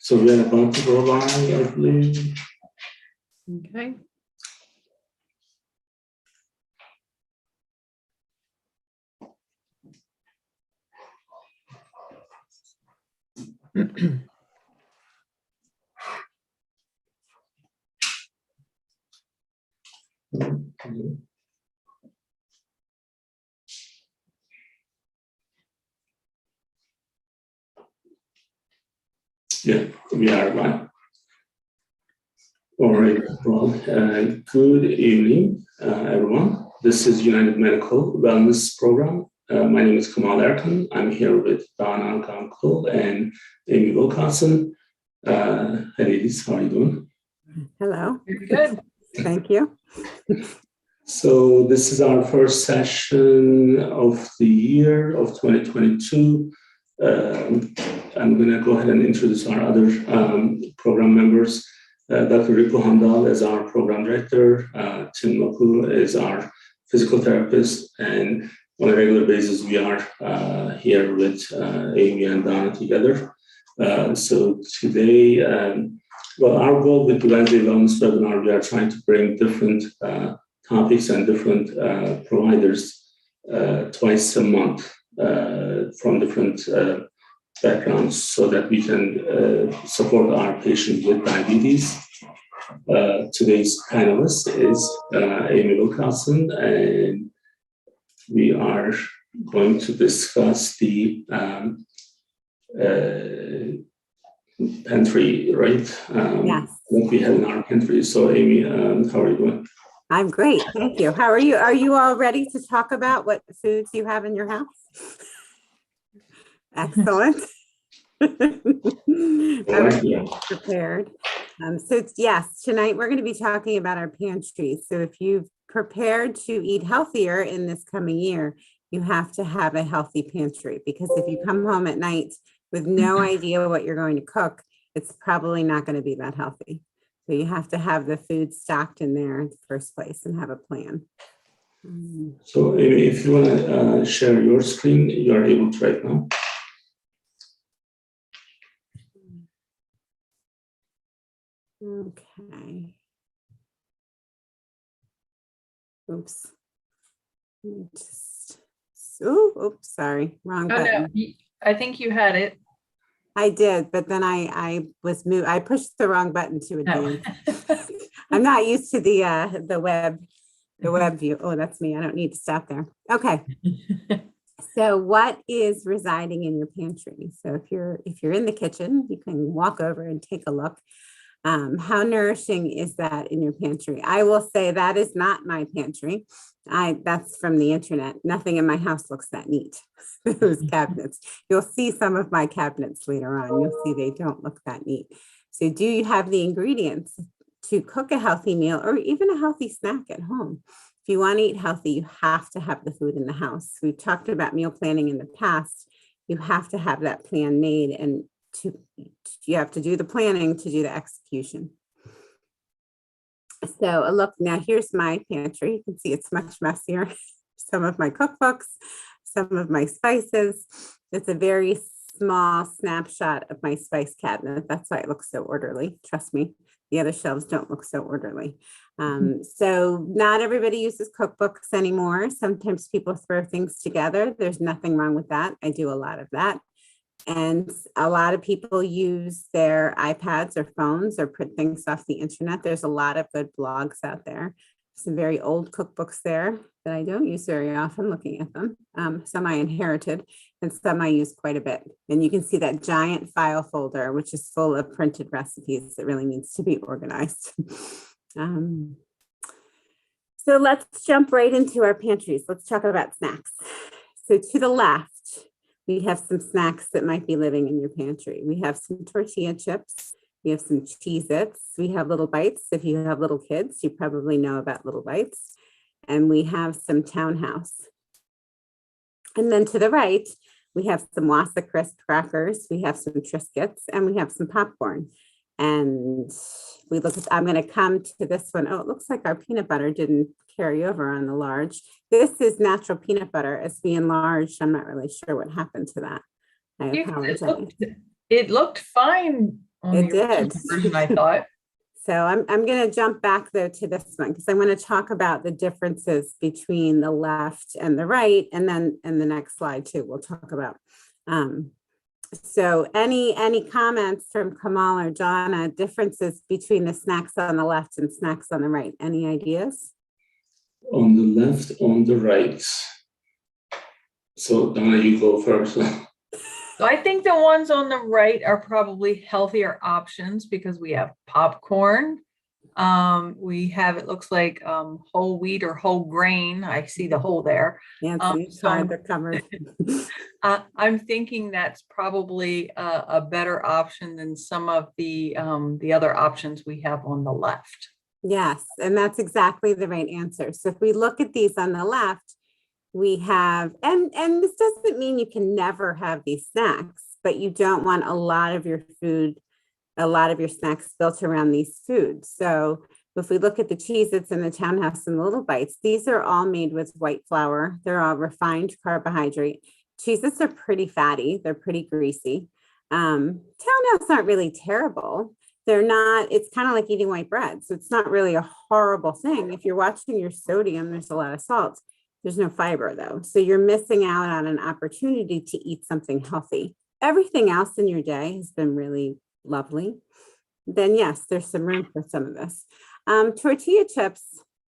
So we're about to go live, I believe. Okay. Yeah, we are live. All right, well, good evening, everyone. This is United Medical Wellness Program. My name is Kemal Erkan. I'm here with Donna Gunkel and Amy Wilcoxon. Hey, ladies, how are you doing? Hello. Good. Thank you. So this is our first session of the year of 2022. I'm going to go ahead and introduce our other program members. Dr. Rico Handal is our program director. Tim Loku is our physical therapist. And on a regular basis, we are here with Amy and Donna together. So today, well, our goal with the Wednesday Wellness webinar, we are trying to bring different topics and different providers twice a month from different backgrounds so that we can support our patients with diabetes. Today's panelist is Amy Wilcoxon, and we are going to discuss the Pantry, right? Yes. What we have in our pantry. So Amy, how are you doing? I'm great. Thank you. How are you? Are you all ready to talk about what foods you have in your house? Excellent. Yeah. Prepared. So yes, tonight we're going to be talking about our pantry. So if you've prepared to eat healthier in this coming year, you have to have a healthy pantry, because if you come home at night with no idea what you're going to cook, it's probably not going to be that healthy. So you have to have the food stocked in there in the first place and have a plan. So Amy, if you want to share your screen, you are able to right now. Okay. Oops. Oops, sorry, wrong button. No, I think you had it. I did, but then I was moved. I pushed the wrong button to advance. No. I'm not used to the web view. Oh, that's me. I don't need to stop there. Okay. So what is residing in your pantry? So if you're in the kitchen, you can walk over and take a look. How nourishing is that in your pantry? I will say that is not my pantry. That's from the internet. Nothing in my house looks that neat. Those cabinets. You'll see some of my cabinets later on. You'll see they don't look that neat. So do you have the ingredients to cook a healthy meal or even a healthy snack at home? If you want to eat healthy, you have to have the food in the house. We've talked about meal planning in the past. You have to have that plan made, and you have to do the planning to do the execution. So a look, now here's my pantry. You can see it's much messier. Some of my cookbooks, some of my spices. It's a very small snapshot of my spice cabinet. That's why it looks so orderly. Trust me, the other shelves don't look so orderly. So not everybody uses cookbooks anymore. Sometimes people throw things together. There's nothing wrong with that. I do a lot of that. And a lot of people use their iPads or phones or print things off the internet. There's a lot of good blogs out there. Some very old cookbooks there that I don't use very often looking at them. Some I inherited and some I use quite a bit. And you can see that giant file folder, which is full of printed recipes that really needs to be organized. So let's jump right into our pantries. Let's talk about snacks. So to the left, we have some snacks that might be living in your pantry. We have some tortilla chips. We have some Cheez-Its. We have Little Bites. If you have little kids, you probably know about Little Bites. And we have some Townhouse. And then to the right, we have some Wassa Crisp crackers. We have some Triscuits, and we have some popcorn. And we look at, I'm going to come to this one. Oh, it looks like our peanut butter didn't carry over on the large. This is natural peanut butter. As we enlarged, I'm not really sure what happened to that. I apologize. It looked fine on It the original did. version, I thought. So I'm going to jump back though to this one because I want to talk about the differences between the left and the right, and then in the next slide too, we'll talk about. So any comments from Kemal or Donna, differences between the snacks on the left and snacks on the right? Any ideas? On the left, on the right. So Donna, you go first. So I think the ones on the right are probably healthier options because we have popcorn. We have, it looks like whole wheat or whole grain. I see the whole there. Nancy, So they're covered. I'm thinking that's probably a better option than some of the other options we have on the left. Yes, and that's exactly the right answer. So if we look at these on the left, we have, and this doesn't mean you can never have these snacks, but you don't want a lot of your food, a lot of your snacks built around these foods. So if we look at the Cheez-Its and the Townhouse and the Little Bites, these are all made with white flour. They're all refined carbohydrate. Cheez-Its are pretty fatty. They're pretty greasy. Townhouse aren't really terrible. They're not, it's kind of like eating white bread. So it's not really a horrible thing. If you're watching your sodium, there's a lot of salt. There's no fiber though. So you're missing out on an opportunity to eat something healthy. Everything else in your day has been really lovely. Then yes, there's some room for some of this. Tortilla chips,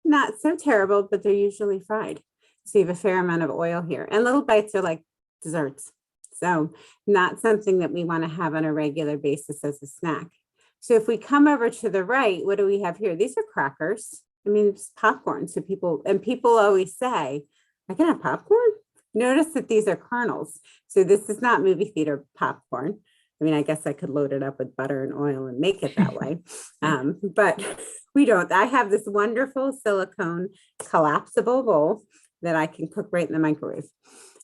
not so terrible, but they're usually fried. So you have a fair amount of oil here. And Little Bites are like desserts. So not something that we want to have on a regular basis as a snack. So if we come over to the right, what do we have here? These are crackers. I mean, it's popcorn. So people always say, I can have popcorn. Notice that these are kernels. So this is not movie theater popcorn. I mean, I guess I could load it up with butter and oil and make it that way. But we don't. I have this wonderful silicone collapsible bowl that I can cook right in the microwave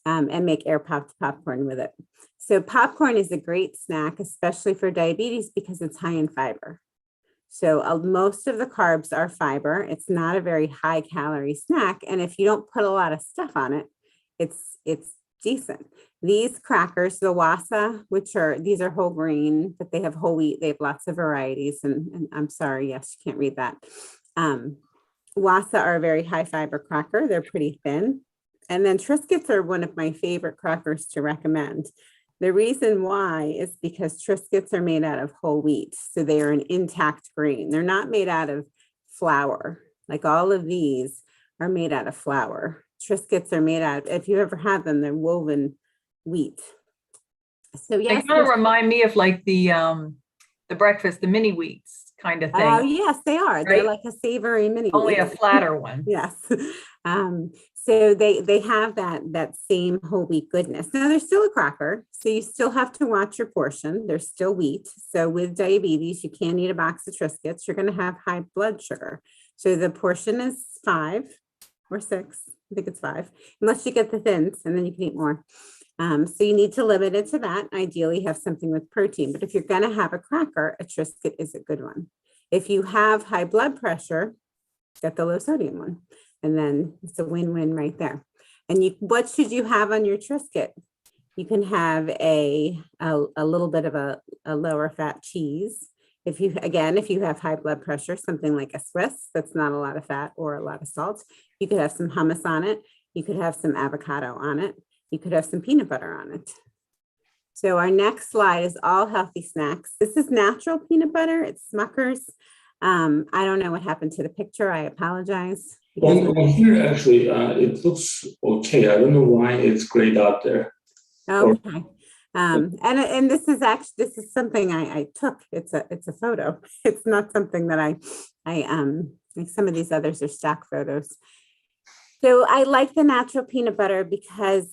and make air popped popcorn with it. So popcorn is a great snack, especially for diabetes because it's high in fiber. So most of the carbs are fiber. It's not a very high calorie snack. And if you don't put a lot of stuff on it, it's decent. These crackers, the wasa, these are whole grain, but they have whole wheat. They have lots of varieties. And I'm sorry, yes, you can't read that. Wasa are a very high fiber cracker. They're pretty thin. And then Triscuits are one of my favorite crackers to recommend. The reason why is because Triscuits are made out of whole wheat. So they are an intact grain. They're not made out of flour. Like all of these are made out of flour. Triscuits are made out, if you ever had them, they're woven wheat. So yes. They kind of remind me of like the breakfast, the mini wheats kind of thing. Oh yes, they are. Right? They're like a savory mini Only wheat. a flatter one. Yes. So they have that same whole wheat goodness. Now they're still a cracker, so you still have to watch your portion. They're still wheat. So with diabetes, you can't eat a box of Triscuits. You're going to have high blood sugar. So the portion is 5 or 6. I think it's 5, unless you get the thins, and then you can eat more. So you need to limit it to that. Ideally, have something with protein. But if you're going to have a cracker, a Triscuit is a good one. If you have high blood pressure, get the low sodium one. And then it's a win-win right there. And what should you have on your Triscuit? You can have a little bit of a lower fat cheese. If you have high blood pressure, something like a Swiss, that's not a lot of fat or a lot of salt. You could have some hummus on it. You could have some avocado on it. You could have some peanut butter on it. So our next slide is all healthy snacks. This is natural peanut butter. It's Smucker's. I don't know what happened to the picture. I apologize. On here, actually, it looks okay. I don't know why it's grayed out there. Okay. And this is something I took. It's a photo. It's not something that I like some of these others are stock photos. So I like the natural peanut butter because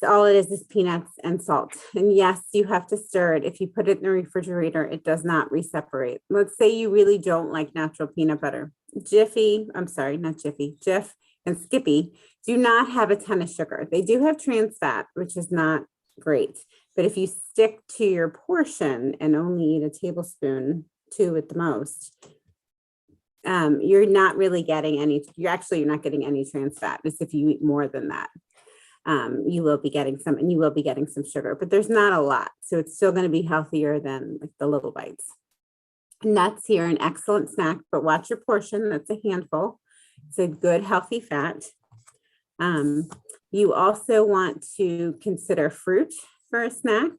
all it is peanuts and salt. And yes, you have to stir it. If you put it in the refrigerator, it does not reseparate. Let's say you really don't like natural peanut butter. Jif and Skippy do not have a ton of sugar. They do have trans fat, which is not great. But if you stick to your portion and only eat a tablespoon, 2 at the most, you're not really getting any, you're not getting any trans fat as if you eat more than that. you will be getting some, and you will be getting some sugar, but there's not a lot. So it's still going to be healthier than like the little bites. Nuts here, an excellent snack, but watch your portion. That's a handful. It's a good, healthy fat. You also want to consider fruit for a snack,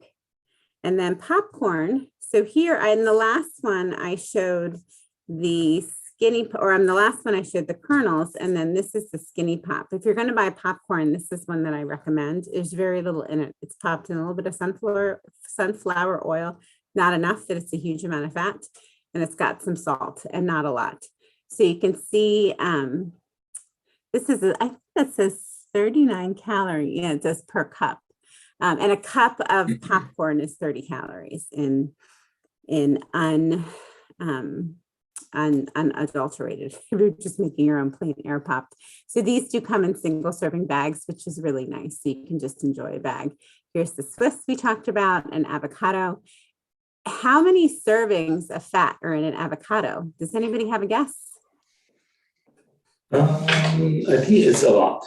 and then popcorn. So here in the last one, I showed the skinny, or on the last one, I showed the kernels, and then this is the skinny pop. If you're going to buy popcorn, this is one that I recommend. There's very little in it. It's popped in a little bit of sunflower oil, not enough that it's a huge amount of fat, and it's got some salt and not a lot. So you can see this is, I think that says 39 calories. Yeah, it says per cup. And a cup of popcorn is 30 calories in unadulterated. You're just making your own plain air popped. So these do come in single serving bags, which is really nice. So you can just enjoy a bag. Here's the Swiss we talked about, an avocado. How many servings of fat are in an avocado? Does anybody have a guess? I think it's a lot.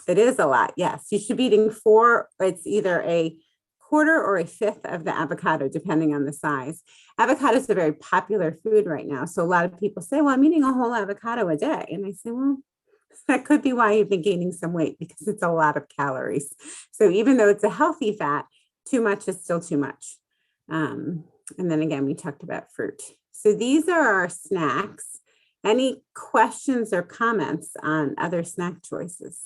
It is a lot. Yes, you should be eating 4. It's either a quarter or a fifth of the avocado, depending on the size. Avocado is a very popular food right now. So a lot of people say, well, I'm eating a whole avocado a day. And I say, well, that could be why you've been gaining some weight, because it's a lot of calories. So even though it's a healthy fat, too much is still too much. And then again, we talked about fruit. So these are our snacks. Any questions or comments on other snack choices?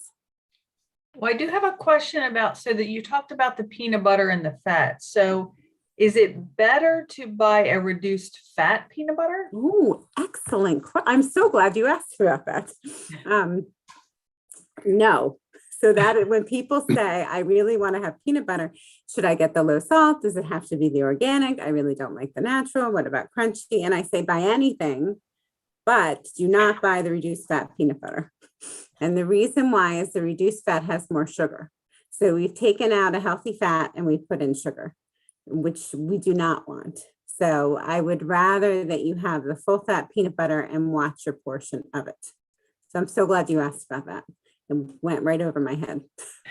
Well, I do have a question about, so that you talked about the peanut butter and the fat. So is it better to buy a reduced fat peanut butter? Oh, excellent. I'm so glad you asked about that. No. So that when people say, I really want to have peanut butter, should I get the low salt? Does it have to be the organic? I really don't like the natural. What about crunchy? And I say, buy anything, but do not buy the reduced fat peanut butter. And the reason why is the reduced fat has more sugar. So we've taken out a healthy fat and we put in sugar, which we do not want. So I would rather that you have the full fat peanut butter and watch your portion of it. So I'm so glad you asked about that. It went right over my head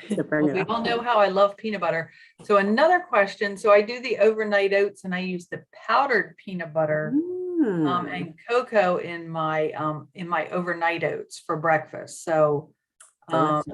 to bring Well, it we up. all know how I love peanut butter. So another question. So I do the overnight oats and I use the powdered peanut butter and cocoa in my overnight oats for breakfast. So what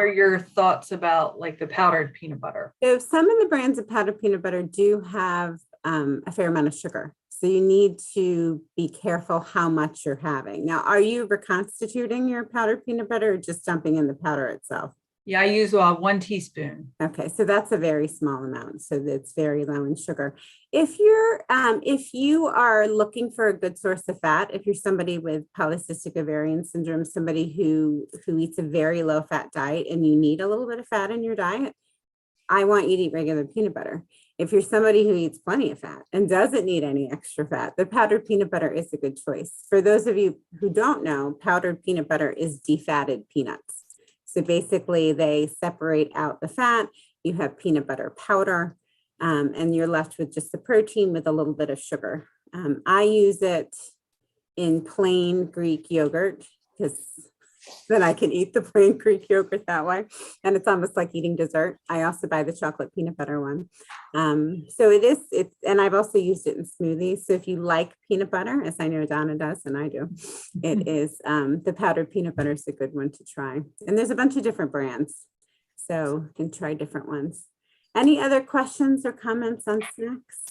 are your thoughts about like the powdered peanut butter? So some of the brands of powdered peanut butter do have a fair amount of sugar. So you need to be careful how much you're having. Now, are you reconstituting your powdered peanut butter or just dumping in the powder itself? Yeah, I use 1 teaspoon. Okay, so that's a very small amount. So that's very low in sugar. If you are looking for a good source of fat, if you're somebody with polycystic ovarian syndrome, somebody who eats a very low fat diet and you need a little bit of fat in your diet, I want you to eat regular peanut butter. If you're somebody who eats plenty of fat and doesn't need any extra fat, the powdered peanut butter is a good choice. For those of you who don't know, powdered peanut butter is defatted peanuts. So basically they separate out the fat, you have peanut butter powder, and you're left with just the protein with a little bit of sugar. I use it in plain Greek yogurt because then I can eat the plain Greek yogurt that way. And it's almost like eating dessert. I also buy the chocolate peanut butter one. So and I've also used it in smoothies. So if you like peanut butter, as I know Donna does, and I do, it is the powdered peanut butter is a good one to try. And there's a bunch of different brands. So you can try different ones. Any other questions or comments on snacks?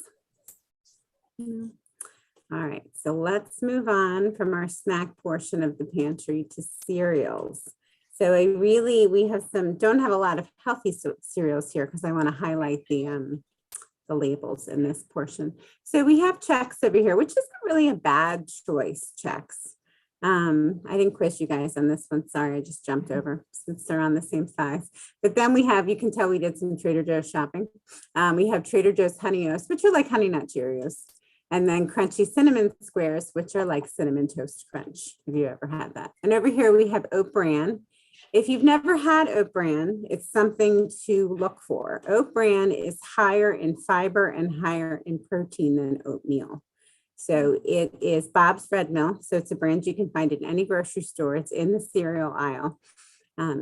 All right, so let's move on from our snack portion of the pantry to cereals. So don't have a lot of healthy cereals here because I want to highlight the labels in this portion. So we have Chex over here, which isn't really a bad choice, Chex. I didn't quiz you guys on this one. Sorry, I just jumped over since they're on the same size. But then we have, you can tell we did some Trader Joe's shopping. We have Trader Joe's Honey Oats, which are like Honey Nut Cheerios. And then crunchy cinnamon squares, which are like cinnamon toast crunch. Have you ever had that? And over here we have Oat Bran. If you've never had Oat Bran, it's something to look for. Oat Bran is higher in fiber and higher in protein than oatmeal. So it is Bob's Red Mill. So it's a brand you can find in any grocery store. It's in the cereal aisle.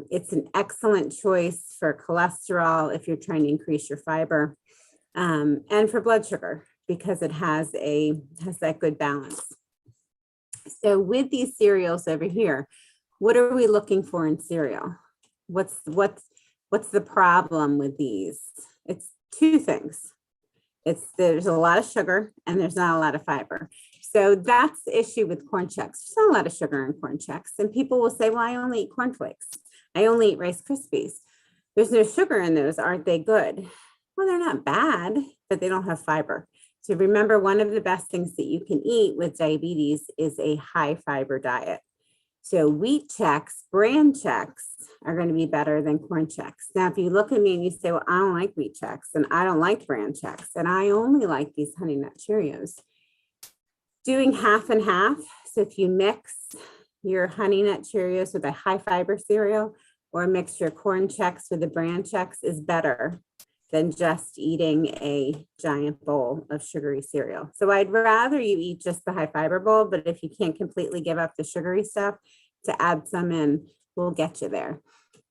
It's an excellent choice for cholesterol if you're trying to increase your fiber, and for blood sugar because it has that good balance. So with these cereals over here, what are we looking for in cereal? What's the problem with these? It's two things. There's a lot of sugar and there's not a lot of fiber. So that's the issue with corn Chex. There's not a lot of sugar in corn Chex. And people will say, well, I only eat corn flakes. I only eat Rice Krispies. There's no sugar in those. Aren't they good? Well, they're not bad, but they don't have fiber. So remember, one of the best things that you can eat with diabetes is a high fiber diet. So wheat Chex, bran Chex are going to be better than corn Chex. Now, if you look at me and you say, well, I don't like wheat Chex and I don't like bran Chex and I only like these Honey Nut Cheerios, doing half and half. So if you mix your Honey Nut Cheerios with a high fiber cereal or mix your corn Chex with a bran Chex is better than just eating a giant bowl of sugary cereal. So I'd rather you eat just the high fiber bowl, but if you can't completely give up the sugary stuff, to add some in will get you there.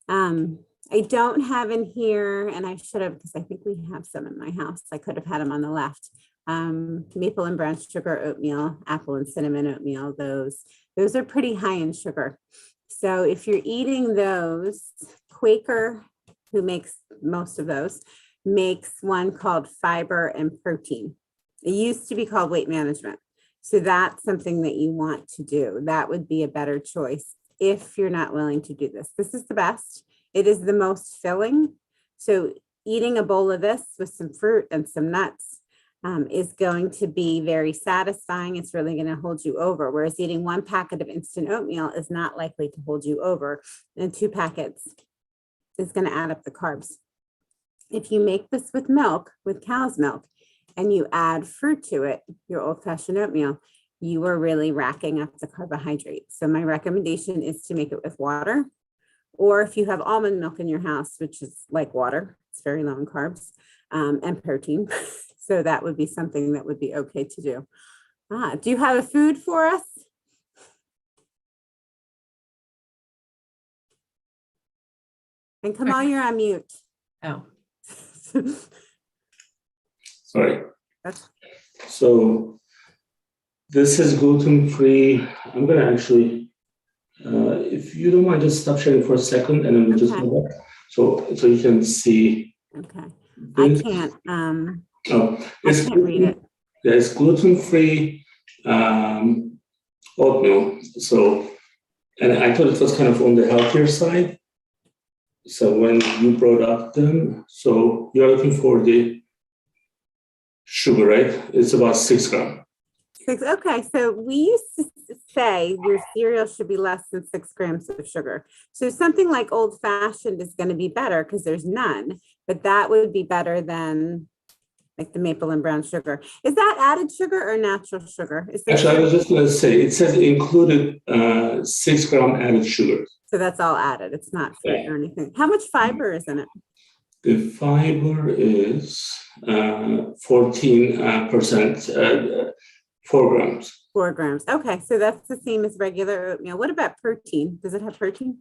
I don't have in here, and I should have, because I think we have some in my house. I could have had them on the left. Maple and brown sugar oatmeal, apple and cinnamon oatmeal, those are pretty high in sugar. So if you're eating those, Quaker, who makes most of those, makes one called Fiber and Protein. It used to be called Weight Management. So that's something that you want to do. That would be a better choice if you're not willing to do this. This is the best. It is the most filling. So eating a bowl of this with some fruit and some nuts is going to be very satisfying. It's really going to hold you over. Whereas eating one packet of instant oatmeal is not likely to hold you over. And 2 packets is going to add up the carbs. If you make this with milk, with cow's milk, and you add fruit to it, your old-fashioned oatmeal, you are really racking up the carbohydrates. So my recommendation is to make it with water, or if you have almond milk in your house, which is like water, it's very low in carbs and protein. So that would be something that would be okay to do. Do you have a food for us? And Kemal, you're on mute. Oh. Sorry. So this is gluten-free. I'm going to actually, if you don't mind, just stop sharing for a second and then we'll just go back. So you can see. Okay. This. I can't. I can't read it. There's gluten-free oatmeal. So, and I thought it was kind of on the healthier side. So when you brought up them, so you're looking for the sugar, right? It's about 6 grams. Okay, so we used to say your cereal should be less than 6 grams of sugar. So something like old fashioned is going to be better because there's none, but that would be better than like the maple and brown sugar. Is that added sugar or natural sugar? Actually, I was just going to say, it says included 6 grams added sugar. So that's all added. It's not fruit or anything. How much fiber is in it? The fiber is 14%, 4 grams. 4 grams. Okay, so that's the same as regular oatmeal. What about protein? Does it have protein?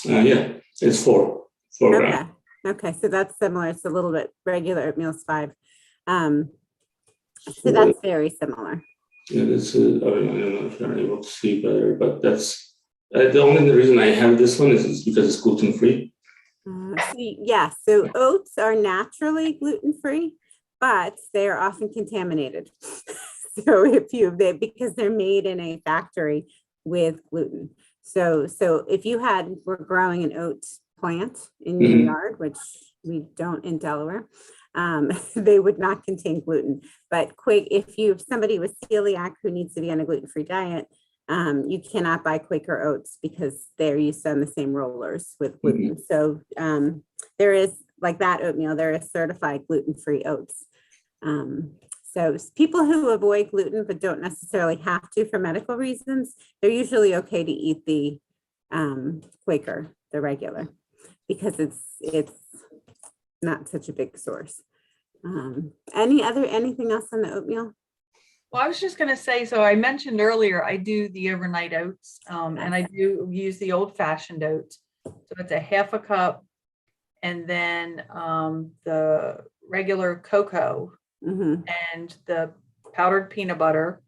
Yeah, it's 4 grams. Okay, so that's similar. It's a little bit, regular oatmeal is 5. So that's very similar. Yeah, this is, I don't know if you're able to see better, but that's the only reason I have this one is because it's gluten-free. So oats are naturally gluten-free, but they are often contaminated. So because they're made in a factory with gluten. So if you were growing an oat plant in your yard, which we don't in Delaware, they would not contain gluten. But if somebody with celiac who needs to be on a gluten-free diet, you cannot buy Quaker oats because they're used on the same rollers with gluten. So there is, like that oatmeal, there is certified gluten-free oats. So people who avoid gluten but don't necessarily have to for medical reasons, they're usually okay to eat the Quaker, the regular, because it's not such a big source. Anything else on the oatmeal? Well, I was just going to say, so I mentioned earlier, I do the overnight oats, and I do use the old fashioned oats. So it's a half a cup, and then the regular cocoa Mhm. and the powdered peanut butter.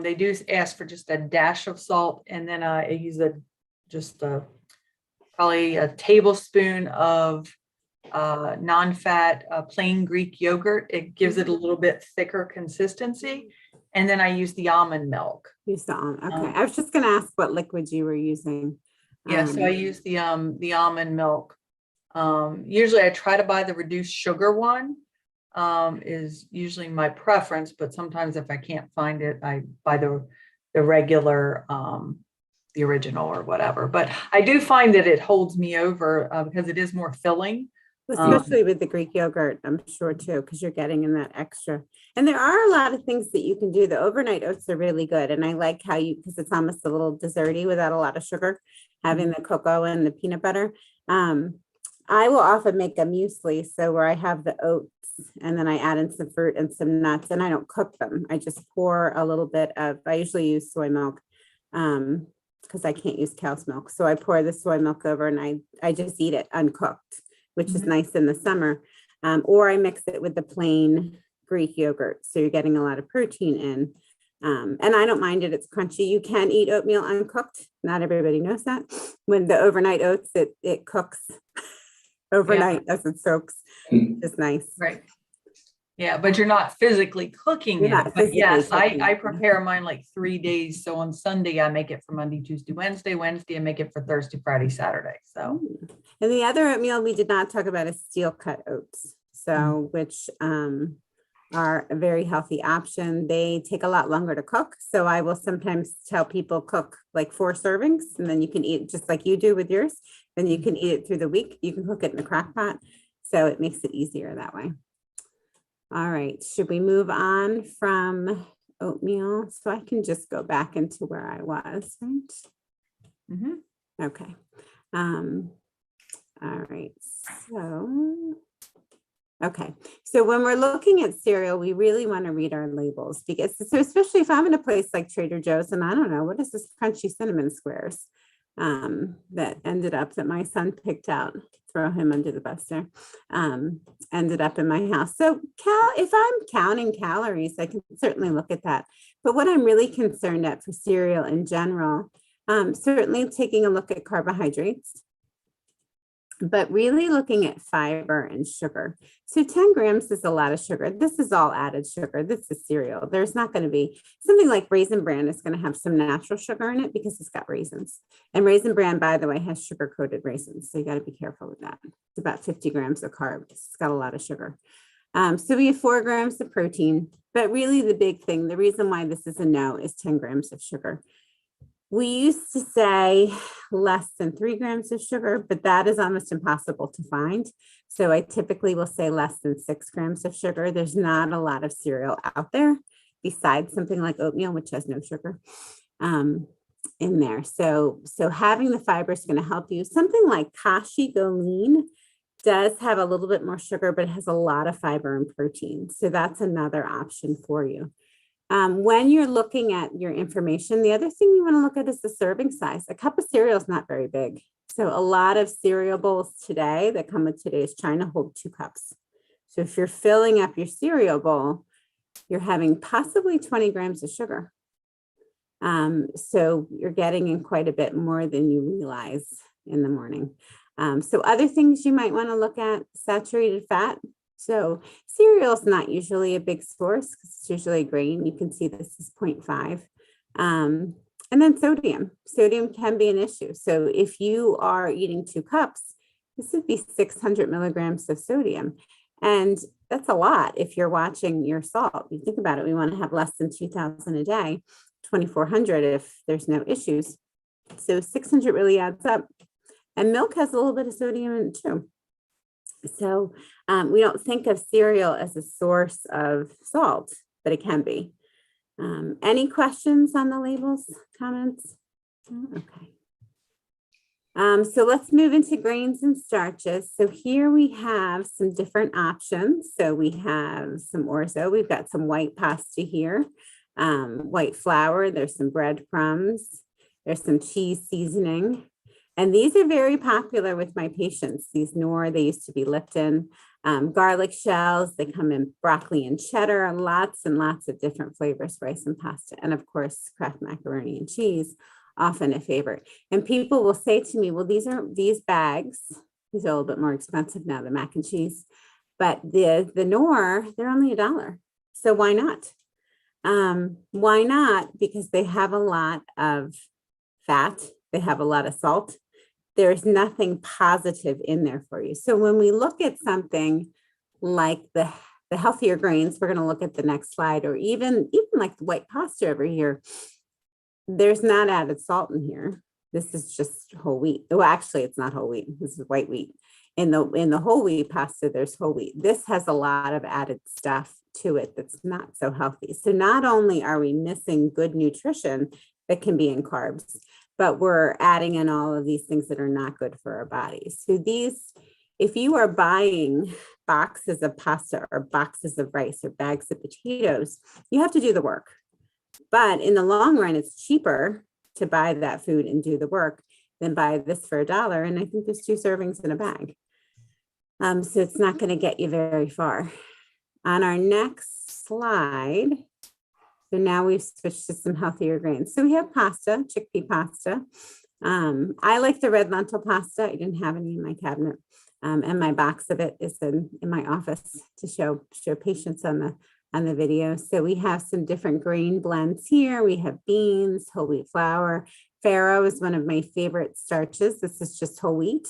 They do ask for just a dash of salt, and then I use probably a tablespoon of non-fat plain Greek yogurt. It gives it a little bit thicker consistency. And then I use the almond milk. Use the almond. Okay. I was just going to ask what liquid you were using. Yeah, so I use the almond milk. Usually I try to buy the reduced sugar one, is usually my preference, but sometimes if I can't find it, I buy the regular, the original or whatever. But I do find that it holds me over because it is more filling. Especially with the Greek yogurt, I'm sure too, because you're getting in that extra. And there are a lot of things that you can do. The overnight oats are really good. And I like how because it's almost a little desserty without a lot of sugar, having the cocoa and the peanut butter. I will often make a muesli. So where I have the oats and then I add in some fruit and some nuts, and I don't cook them. I just pour a little bit I usually use soy milk because I can't use cow's milk. So I pour the soy milk over and I just eat it uncooked, which is nice in the summer. Or I mix it with the plain Greek yogurt. So you're getting a lot of protein in. And I don't mind it. It's crunchy. You can eat oatmeal uncooked. Not everybody knows that. When the overnight oats, it cooks overnight as it soaks. It's nice. Right. Yeah, but you're not physically cooking You're it. not But physically yes, cooking I it. prepare mine like 3 days. So on Sunday, I make it for Monday, Tuesday, Wednesday. Wednesday, I make it for Thursday, Friday, Saturday. So. And the other oatmeal we did not talk about is steel cut oats. So which are a very healthy option. They take a lot longer to cook. So I will sometimes tell people cook like 4 servings, and then you can eat just like you do with yours. Then you can eat it through the week. You can cook it in a crock pot. So it makes it easier that way. All right, should we move on from oatmeal? So I can just go back into where I was, right? Okay. All right, okay. So when we're looking at cereal, we really want to read our labels because, so especially if I'm in a place like Trader Joe's and I don't know, what is this crunchy cinnamon squares that ended up that my son picked out, throw him under the bus there, ended up in my house. So if I'm counting calories, I can certainly look at that. But what I'm really concerned at for cereal in general, certainly taking a look at carbohydrates, but really looking at fiber and sugar. So 10 grams is a lot of sugar. This is all added sugar. This is cereal. There's not going to be something like Raisin Bran is going to have some natural sugar in it because it's got raisins. And Raisin Bran, by the way, has sugar-coated raisins. So you got to be careful with that. It's about 50 grams of carbs. It's got a lot of sugar. So we have 4 grams of protein, but really the big thing, the reason why this is a no is 10 grams of sugar. We used to say less than 3 grams of sugar, but that is almost impossible to find. So I typically will say less than 6 grams of sugar. There's not a lot of cereal out there besides something like oatmeal, which has no sugar in there. So having the fiber is going to help you. Something like Kashi Go Lean does have a little bit more sugar, but it has a lot of fiber and protein. So that's another option for you. When you're looking at your information, the other thing you want to look at is the serving size. A cup of cereal is not very big. So a lot of cereal bowls today that come with today's China hold 2 cups. So if you're filling up your cereal bowl, you're having possibly 20 grams of sugar. So you're getting in quite a bit more than you realize in the morning. So other things you might want to look at, saturated fat. So cereal is not usually a big source because it's usually a grain. You can see this is 0.5. And then sodium. Sodium can be an issue. So if you are eating 2 cups, this would be 600 milligrams of sodium. And that's a lot if you're watching your salt. You think about it, we want to have less than 2,000 a day, 2,400 if there's no issues. So 600 really adds up. And milk has a little bit of sodium in it too. So we don't think of cereal as a source of salt, but it can be. Any questions on the labels, comments? Okay. So let's move into grains and starches. So here we have some different options. So we have some orzo, we've got some white pasta here, white flour, there's some breadcrumbs, there's some cheese seasoning. And these are very popular with my patients. These Knorr, they used to be Lipton, garlic shells, they come in broccoli and cheddar, and lots of different flavors, rice and pasta. And of course, Kraft macaroni and cheese, often a favorite. And people will say to me, well, these bags, these are a little bit more expensive now, the mac and cheese, but the Knorr, they're only $1. So why not? Why not? Because they have a lot of fat, they have a lot of salt. There's nothing positive in there for you. So when we look at something like the healthier grains, we're going to look at the next slide, or even like the white pasta over here, there's not added salt in here. This is just whole wheat. Oh, actually, it's not whole wheat. This is white wheat. In the whole wheat pasta, there's whole wheat. This has a lot of added stuff to it that's not so healthy. So not only are we missing good nutrition that can be in carbs, but we're adding in all of these things that are not good for our bodies. So these, if you are buying boxes of pasta or boxes of rice or bags of potatoes, you have to do the work. But in the long run, it's cheaper to buy that food and do the work than buy this for $1. And I think there's 2 servings in a bag. So it's not going to get you very far. On our next slide, so now we've switched to some healthier grains. So we have pasta, chickpea pasta. I like the red lentil pasta. I didn't have any in my cabinet. And my box of it is in my office to show patients on the video. So we have some different grain blends here. We have beans, whole wheat flour. Farro is one of my favorite starches. This is just whole wheat.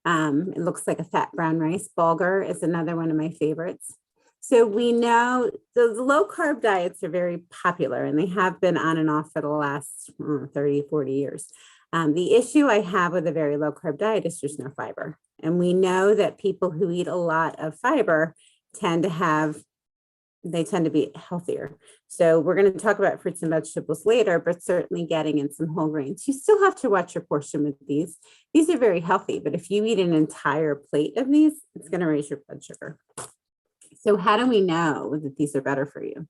It looks like a fat brown rice. Bulgur is another one of my favorites. So we know the low carb diets are very popular, and they have been on and off for the last 30, 40 years. The issue I have with a very low carb diet is there's no fiber. And we know that people who eat a lot of fiber tend to be healthier. So we're going to talk about fruits and vegetables later, but certainly getting in some whole grains. You still have to watch your portion with these. These are very healthy, but if you eat an entire plate of these, it's going to raise your blood sugar. So how do we know that these are better for you?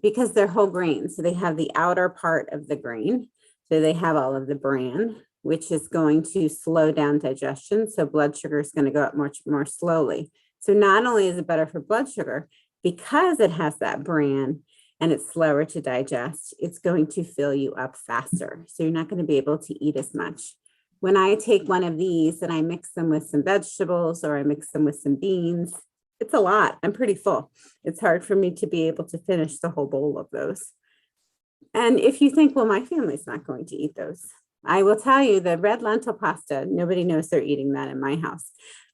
Because they're whole grains. So they have the outer part of the grain. So they have all of the bran, which is going to slow down digestion. So blood sugar is going to go up much more slowly. So not only is it better for blood sugar, because it has that bran and it's slower to digest, it's going to fill you up faster. So you're not going to be able to eat as much. When I take one of these and I mix them with some vegetables or I mix them with some beans, it's a lot. I'm pretty full. It's hard for me to be able to finish the whole bowl of those. And if you think, well, my family's not going to eat those, I will tell you the red lentil pasta, nobody knows they're eating that in my house.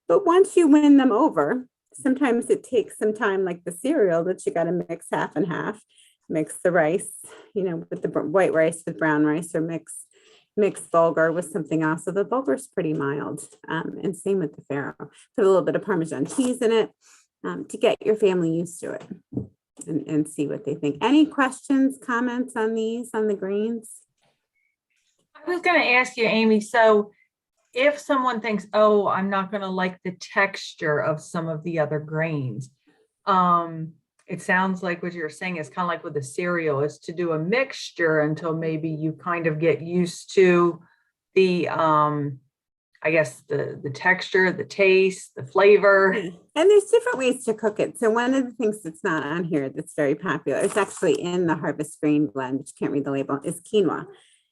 But once you win them over, sometimes it takes some time, like the cereal, that you got to mix half and half, mix the rice, with the white rice with brown rice, or mix bulgur with something else. So the bulgur is pretty mild, and same with the farro. Put a little bit of Parmesan cheese in it to get your family used to it and see what they think. Any questions, comments on these, on the grains? I was going to ask you, Amy, so if someone thinks, oh, I'm not going to like the texture of some of the other grains, it sounds like what you're saying is kind of like with the cereal, is to do a mixture until maybe you kind of get used to the, I guess, the texture, the taste, the flavor. And there's different ways to cook it. So one of the things that's not on here that's very popular, it's actually in the Harvest Grain Blend, which you can't read the label, is quinoa.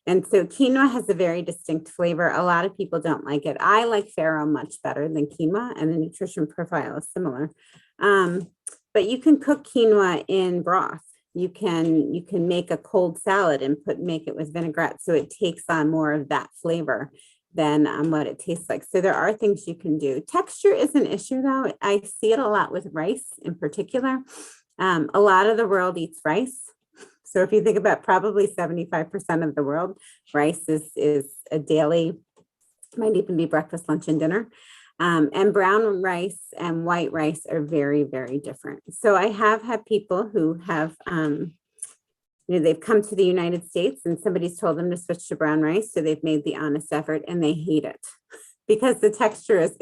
And so quinoa has a very distinct flavor. A lot of people don't like it. I like farro much better than quinoa, and the nutrition profile is similar. But you can cook quinoa in broth. You can make a cold salad and make it with vinaigrette, so it takes on more of that flavor than what it tastes like. So there are things you can do. Texture is an issue, though. I see it a lot with rice in particular. A lot of the world eats rice. So if you think about probably 75% of the world, rice is a daily, might even be breakfast, lunch, and dinner. And brown rice and white rice are very, very different. So I have had people who have they've come to the United States and somebody's told them to switch to brown rice. So they've made the honest effort and they hate it because the texture is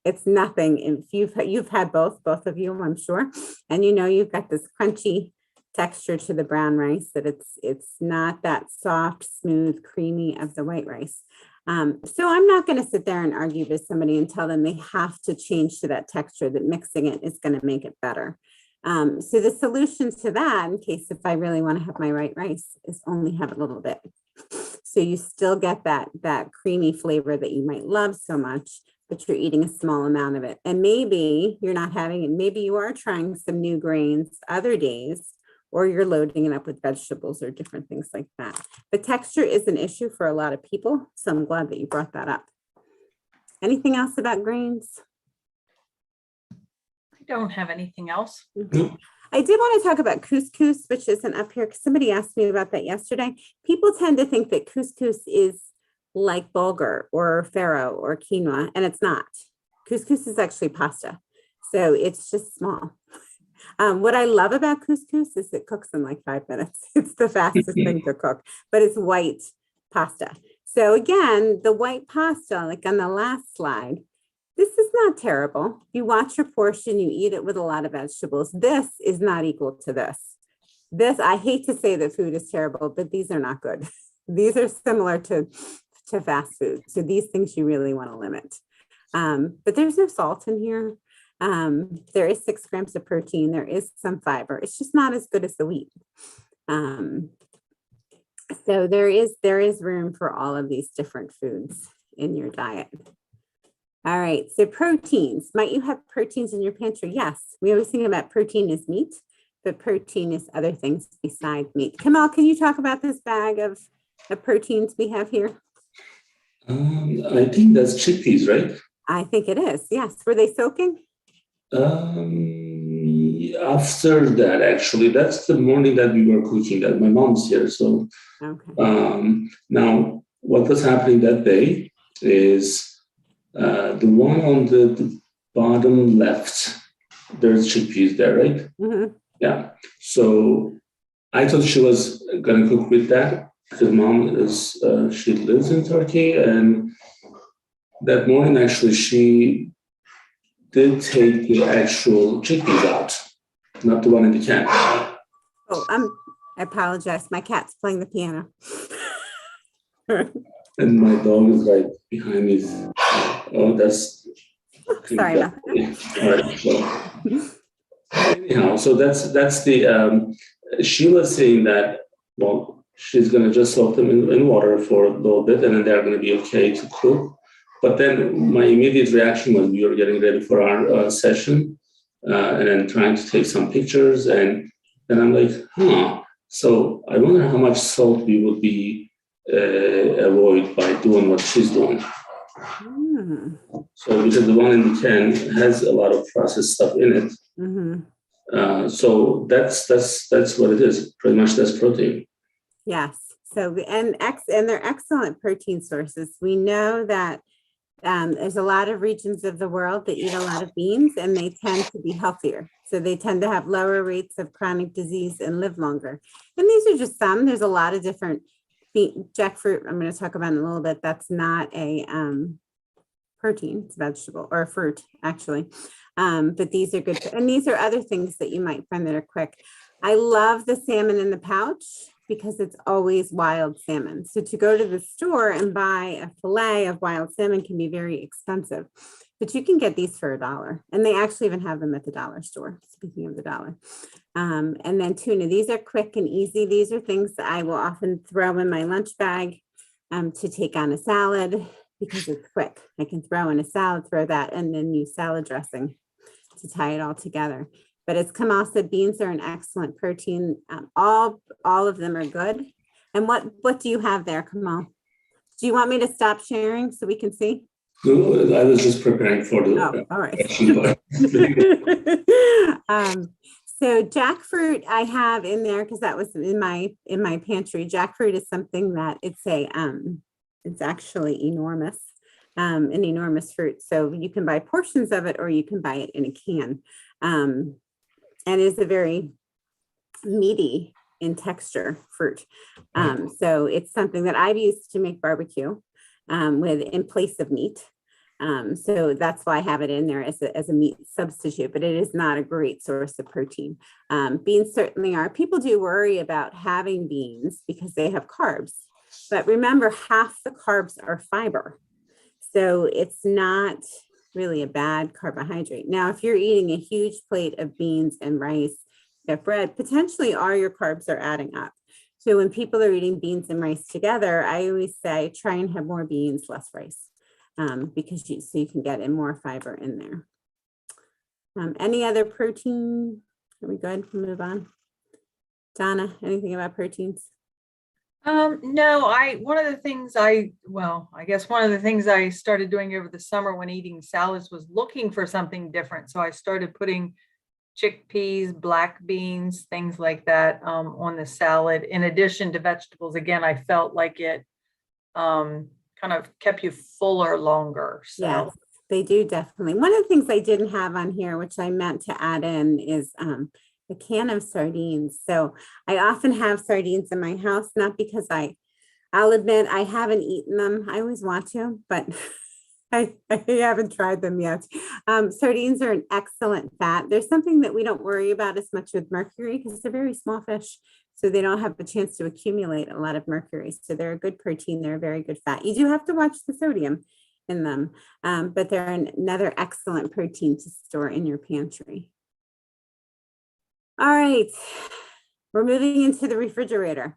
it's nothing. If you've had both of you, I'm sure. And you've got this crunchy texture to the brown rice that it's not that soft, smooth, creamy of the white rice. So I'm not going to sit there and argue with somebody and tell them they have to change to that texture, that mixing it is going to make it better. So the solution to that, in case if I really want to have my white rice, is only have a little bit. So you still get that creamy flavor that you might love so much, but you're eating a small amount of it. And maybe you're not having it. Maybe you are trying some new grains other days, or you're loading it up with vegetables or different things like that. But texture is an issue for a lot of people. So I'm glad that you brought that up. Anything else about grains? I don't have anything else. I did want to talk about couscous, which isn't up here because somebody asked me about that yesterday. People tend to think that couscous is like bulgur or farro or quinoa, and it's not. Couscous is actually pasta. So it's just small. What I love about couscous is it cooks in like 5 minutes. It's the fastest thing to cook, but it's white pasta. So again, the white pasta, like on the last slide, this is not terrible. You watch your portion, you eat it with a lot of vegetables. This is not equal to this. I hate to say that food is terrible, but these are not good. These are similar to fast food. So these things you really want to limit. But there's no salt in here. There is 6 grams of protein. There is some fiber. It's just not as good as the wheat. So there is room for all of these different foods in your diet. All right, so proteins. Might you have proteins in your pantry? Yes, we always think about protein as meat, but protein is other things besides meat. Kemal, can you talk about this bag of proteins we have here? I think that's chickpeas, right? I think it is, yes. Were they soaking? After that, actually, that's the morning that we were cooking that. My mom's here, so Okay. now what was happening that day is the one on the bottom left, there's chickpeas there, right? Mm-hmm. Yeah. So I thought she was gonna cook with that because mom is she lives in Turkey, and that morning actually she did take the actual chickpeas out, not the one in the can. Oh, I apologize. My cat's playing the piano. And my dog is right behind me. Oh, that's Sorry about that. All right. So anyhow, so that's the she was saying that, well, she's gonna just soak them in water for a little bit and then they're gonna be okay to cook. But then my immediate reaction was we were getting ready for our session and then trying to take some pictures. And then I'm like, so I wonder how much salt we would be avoid by doing what she's doing. So because the one in the can has a lot of processed stuff in it. Mm-hmm. So that's what it is. Pretty much that's protein. Yes. So and they're excellent protein sources. We know that there's a lot of regions of the world that eat a lot of beans and they tend to be healthier. So they tend to have lower rates of chronic disease and live longer. And these are just some. There's a lot of different jackfruit. I'm going to talk about in a little bit. That's not a protein. It's a vegetable or a fruit, actually. But these are good. And these are other things that you might find that are quick. I love the salmon in the pouch because it's always wild salmon. So to go to the store and buy a fillet of wild salmon can be very expensive, but you can get these for $1. And they actually even have them at the dollar store, speaking of the dollar. And then tuna, these are quick and easy. These are things that I will often throw in my lunch bag to take on a salad because it's quick. I can throw in a salad, throw that, and then use salad dressing to tie it all together. But as Kemal said, beans are an excellent protein. All of them are good. And what do you have there, Kemal? Do you want me to stop sharing so we can see? No, I was just preparing for the all right. So jackfruit I have in there because that was in my pantry. Jackfruit is something that it's actually enormous, an enormous fruit. So you can buy portions of it or you can buy it in a can. And it's a very meaty in texture fruit. So it's something that I've used to make barbecue with in place of meat. So that's why I have it in there as a meat substitute, but it is not a great source of protein. Beans certainly are. People do worry about having beans because they have carbs, but remember, half the carbs are fiber. So it's not really a bad carbohydrate. Now, if you're eating a huge plate of beans and rice, you have bread, potentially all your carbs are adding up. So when people are eating beans and rice together, I always say, try and have more beans, less rice. Because so you can get in more fiber in there. Any other protein? Are we good? We'll move on. Donna, anything about proteins? No, one of the things I guess one of the things I started doing over the summer when eating salads was looking for something different. So I started putting chickpeas, black beans, things like that on the salad. In addition to vegetables, again, I felt like it kind of kept you fuller longer. So yes, they do definitely. One of the things I didn't have on here, which I meant to add in, is a can of sardines. So I often have sardines in my house, not because I'll admit I haven't eaten them. I always want to, but I haven't tried them yet. Sardines are an excellent fat. There's something that we don't worry about as much with mercury because they're very small fish. So they don't have the chance to accumulate a lot of mercury. So they're a good protein. They're a very good fat. You do have to watch the sodium in them, but they're another excellent protein to store in your pantry. All right, we're moving into the refrigerator.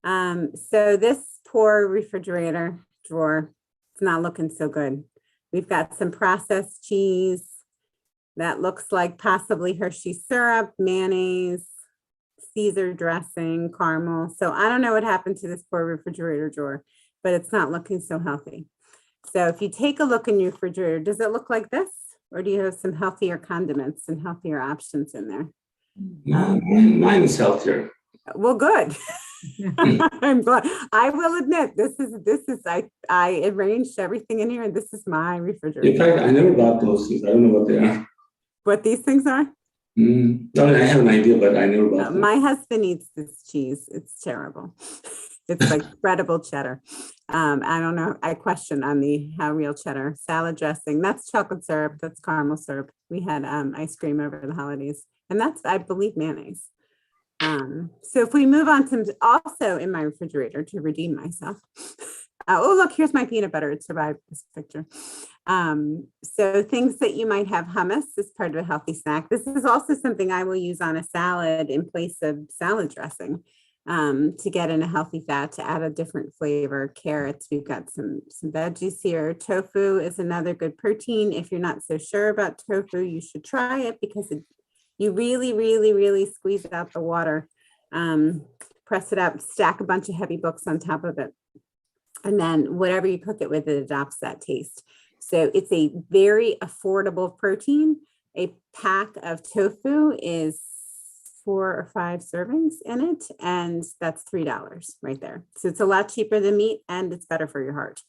So this poor refrigerator drawer, it's not looking so good. We've got some processed cheese that looks like possibly Hershey syrup, mayonnaise, Caesar dressing, caramel. So I don't know what happened to this poor refrigerator drawer, but it's not looking so healthy. So if you take a look in your refrigerator, does it look like this? Or do you have some healthier condiments and healthier options in there? Mine is healthier. Well, good. I'm glad. I will admit, this is I arranged everything in here and this is my refrigerator. In fact, I never bought those things. I don't know what they are. What these things are? No, I have an idea, but I never bought them. My husband eats this cheese. It's terrible. It's like spreadable cheddar. I don't know. I question on how real cheddar. Salad dressing. That's chocolate syrup. That's caramel syrup. We had ice cream over the holidays. And that's, I believe, mayonnaise. So if we move on to also in my refrigerator to redeem myself. Oh, look, here's my peanut butter. It survived this picture. So things that you might have, hummus is part of a healthy snack. This is also something I will use on a salad in place of salad dressing to get in a healthy fat, to add a different flavor. Carrots, we've got some veggies here. Tofu is another good protein. If you're not so sure about tofu, you should try it because you really, really, really squeeze out the water, press it up, stack a bunch of heavy books on top of it. And then whatever you cook it with, it adopts that taste. So it's a very affordable protein. A pack of tofu is 4 or 5 servings in it, and that's $3 right there. So it's a lot cheaper than meat and it's better for your heart.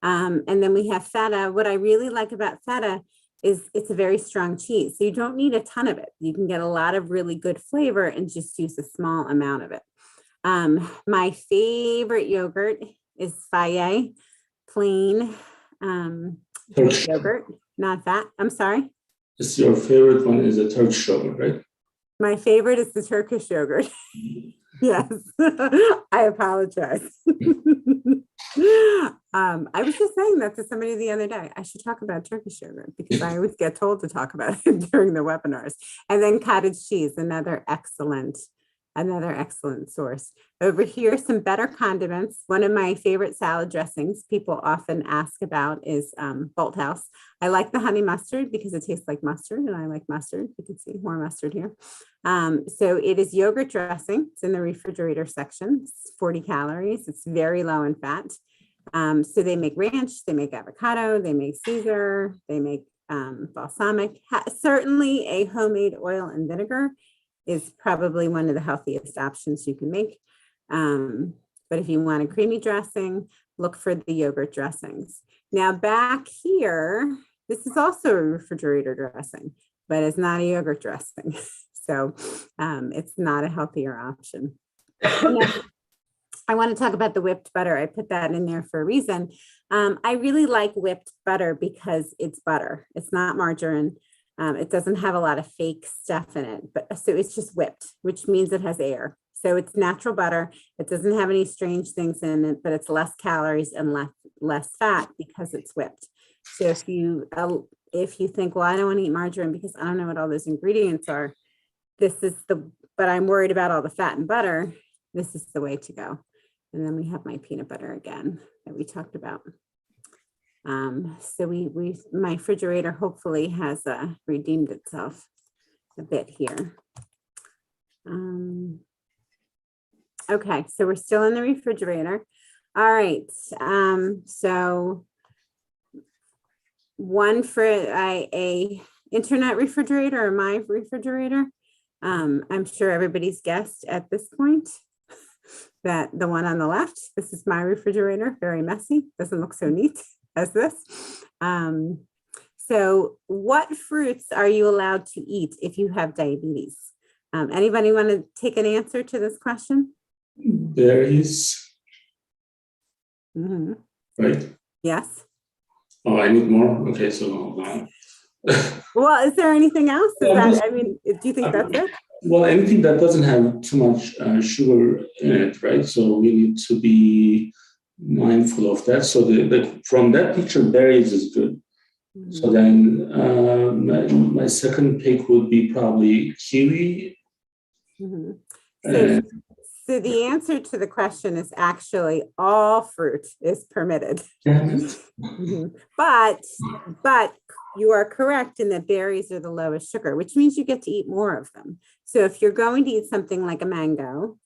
And then we have feta. What I really like about feta is it's a very strong cheese. So you don't need a ton of it. You can get a lot of really good flavor and just use a small amount of it. My favorite yogurt is Fage, plain Greek yogurt, not fat. I'm sorry. It's your favorite one is a Turkish yogurt, right? My favorite is the Turkish yogurt. Yes, I apologize. I was just saying that to somebody the other day. I should talk about Turkish yogurt because I always get told to talk about it during the webinars. And then cottage cheese, another excellent source. Over here, some better condiments. One of my favorite salad dressings people often ask about is Bolthouse. I like the honey mustard because it tastes like mustard and I like mustard. You can see more mustard here. So it is yogurt dressing. It's in the refrigerator section. It's 40 calories. It's very low in fat. So they make ranch, they make avocado, they make Caesar, they make balsamic. Certainly a homemade oil and vinegar is probably one of the healthiest options you can make. But if you want a creamy dressing, look for the yogurt dressings. Now back here, this is also a refrigerator dressing, but it's not a yogurt dressing. So it's not a healthier option. Now, I want to talk about the whipped butter. I put that in there for a reason. I really like whipped butter because it's butter. It's not margarine. It doesn't have a lot of fake stuff in it, but so it's just whipped, which means it has air. So it's natural butter. It doesn't have any strange things in it, but it's less calories and less fat because it's whipped. So if you think, well, I don't want to eat margarine because I don't know what all those ingredients are, but I'm worried about all the fat and butter, this is the way to go. And then we have my peanut butter again that we talked about. So my refrigerator hopefully has redeemed itself a bit here. Okay, so we're still in the refrigerator. All right, so one for a internet refrigerator or my refrigerator. I'm sure everybody's guessed at this point that the one on the left, this is my refrigerator, very messy, doesn't look so neat as this. So what fruits are you allowed to eat if you have diabetes? Anybody want to take an answer to this question? Berries. Mm-hmm. Right? Yes. Oh, I need more. Okay, so well, is there anything else? Do you think that's it? Well, anything that doesn't have too much sugar in it, right? So we need to be mindful of that. So from that picture, berries is good. Mm-hmm. So then my second pick would be probably kiwi. Mm-hmm. So the answer to the question is actually all fruit is permitted. Mm-hmm. But you are correct in that berries are the lowest sugar, which means you get to eat more of them. So if you're going to eat something like a mango,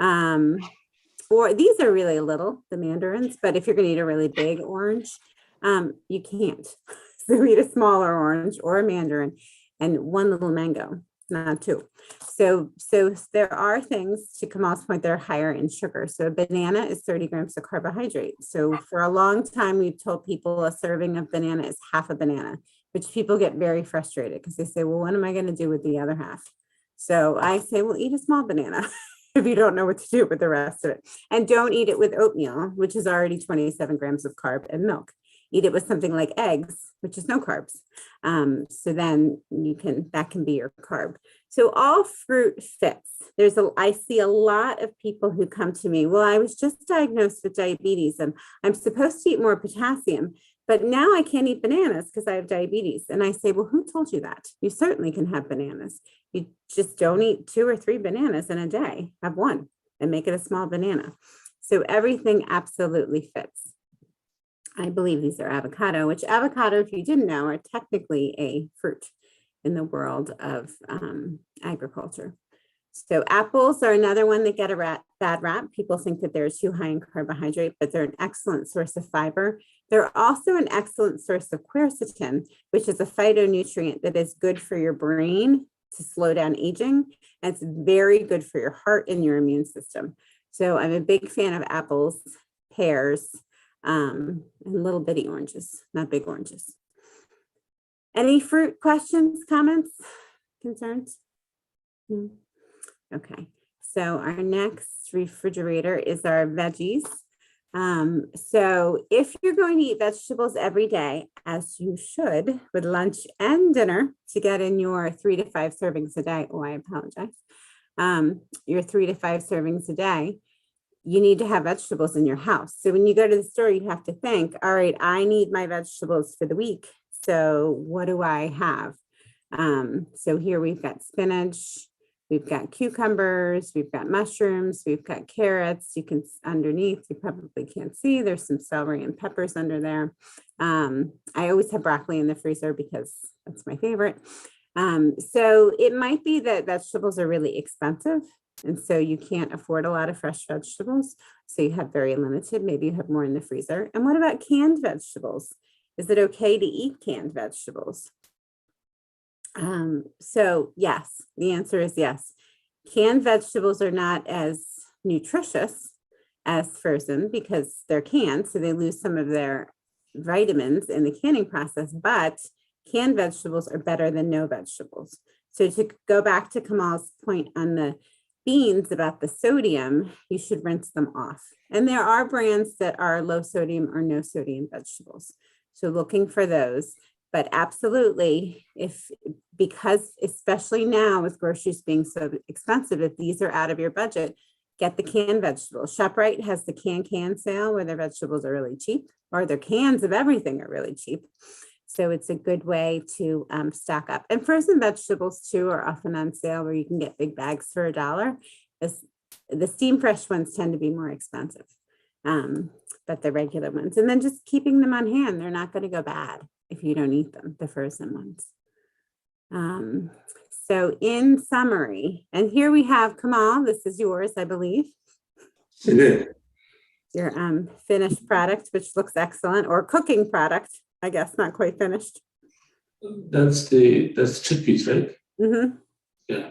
or these are really little, the mandarins, but if you're going to eat a really big orange, you can't. So eat a smaller orange or a mandarin and one little mango, not two. So there are things, to Kemal's point, that are higher in sugar. So a banana is 30 grams of carbohydrate. So for a long time, we've told people a serving of banana is half a banana, which people get very frustrated because they say, well, what am I going to do with the other half? So I say, well, eat a small banana if you don't know what to do with the rest of it. And don't eat it with oatmeal, which is already 27 grams of carb, and milk. Eat it with something like eggs, which is no carbs. So then that can be your carb. So all fruit fits. I see a lot of people who come to me, well, I was just diagnosed with diabetes and I'm supposed to eat more potassium, but now I can't eat bananas because I have diabetes. And I say, well, who told you that? You certainly can have bananas. You just don't eat 2 or 3 bananas in a day. Have one and make it a small banana. So everything absolutely fits. I believe these are avocado, which avocado, if you didn't know, are technically a fruit in the world of agriculture. So apples are another one that get a bad rap. People think that they're too high in carbohydrate, but they're an excellent source of fiber. They're also an excellent source of quercetin, which is a phytonutrient that is good for your brain to slow down aging. And it's very good for your heart and your immune system. So I'm a big fan of apples, pears, and little bitty oranges, not big oranges. Any fruit questions, comments, concerns? Okay, so our next refrigerator is our veggies. So if you're going to eat vegetables every day, as you should, with lunch and dinner to get in your 3 to 5 servings a day, oh, I apologize, your 3 to 5 servings a day, you need to have vegetables in your house. So when you go to the store, you have to think, all right, I need my vegetables for the week. So what do I have? So here we've got spinach, we've got cucumbers, we've got mushrooms, we've got carrots. You can underneath, you probably can't see, there's some celery and peppers under there. I always have broccoli in the freezer because that's my favorite. So it might be that vegetables are really expensive. And so you can't afford a lot of fresh vegetables. So you have very limited, maybe you have more in the freezer. And what about canned vegetables? Is it okay to eat canned vegetables? So yes, the answer is yes. Canned vegetables are not as nutritious as frozen because they're canned, so they lose some of their vitamins in the canning process, but canned vegetables are better than no vegetables. So to go back to Kemal's point on the beans about the sodium, you should rinse them off. And there are brands that are low sodium or no sodium vegetables. So looking for those, but absolutely, because especially now with groceries being so expensive, if these are out of your budget, get the canned vegetables. ShopRite has the can sale where their vegetables are really cheap, or their cans of everything are really cheap. So it's a good way to stock up. And frozen vegetables too are often on sale where you can get big bags for $1. The steam fresh ones tend to be more expensive, but the regular ones. And then just keeping them on hand, they're not going to go bad if you don't eat them, the frozen ones. So in summary, and here we have Kemal, this is yours, I believe. It is. Your finished product, which looks excellent, or cooking product, I guess, not quite finished. That's chickpeas, right? Mm-hmm. Yeah.